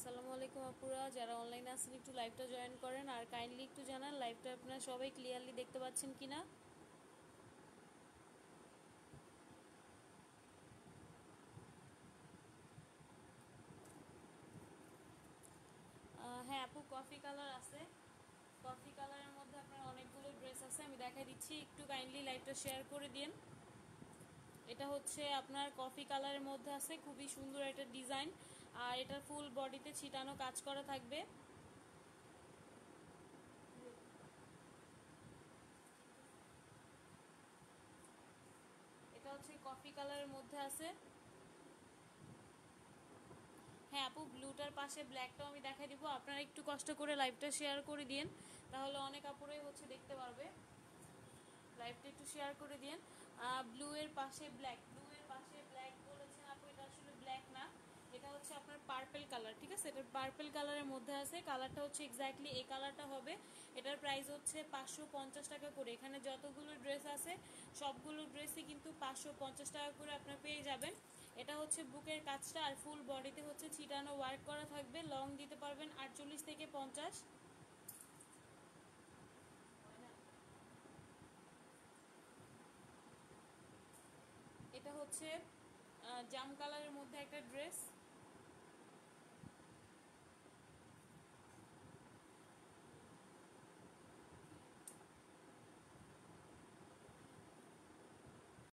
আসসালামু আলাইকুম আপুরা, যারা অনলাইনে আছেন একটু লাইভটা জয়েন করেন আর কাইন্ডলি একটু জানান লাইভটা আপনারা সবাই ক্লিয়ারলি দেখতে পাচ্ছেন কিনা। হ্যাঁ আপু, কফি কালার আছে। কফি কালারের মধ্যে আপনার অনেকগুলো ড্রেস আছে, আমি দেখাই দিচ্ছি, একটু কাইন্ডলি লাইভটা শেয়ার করে দিন। এটা হচ্ছে আপনার কফি কালারের মধ্যে আছে, খুবই সুন্দর একটা ডিজাইন, আর এটার ফুল বডিতে ছিটানো কাজ করা থাকবে। এটা হচ্ছে কফি কালারের মধ্যে আছে। হ্যাঁ আপু, ব্লুটার পাশে ব্ল্যাকটাও আমি দেখাই দিব, আপনারা একটু কষ্ট করে লাইভটা শেয়ার করে দিন, তাহলে অনেক আপুরাই হচ্ছে দেখতে পারবে। লাইভটা একটু শেয়ার করে দিন। ব্লু এর পাশে ব্ল্যাক, ব্লু এর পাশে ব্ল্যাক বলেছেন আপু, এটা আসলে ব্ল্যাক না, এটা হচ্ছে আপনার পার্পল কালার। ঠিক আছে, এটা পার্পল কালারের মধ্যে আছে, কালারটা হচ্ছে এক্স্যাক্টলি এই কালারটা হবে। এটার প্রাইস হচ্ছে 550 টাকা করে। এখানে যতগুলো ড্রেস আছে সবগুলো ড্রেসই কিন্তু 550 টাকা করে আপনার পেয়ে যাবেন। এটা হচ্ছে বুকের কাজটা, আর ফুল বডিতে হচ্ছে ছিটানো ওয়ার্ক করা থাকবে। লং দিতে পারবেন 48 থেকে 50। এটা হচ্ছে জাম কালারের মধ্যে একটা ড্রেস।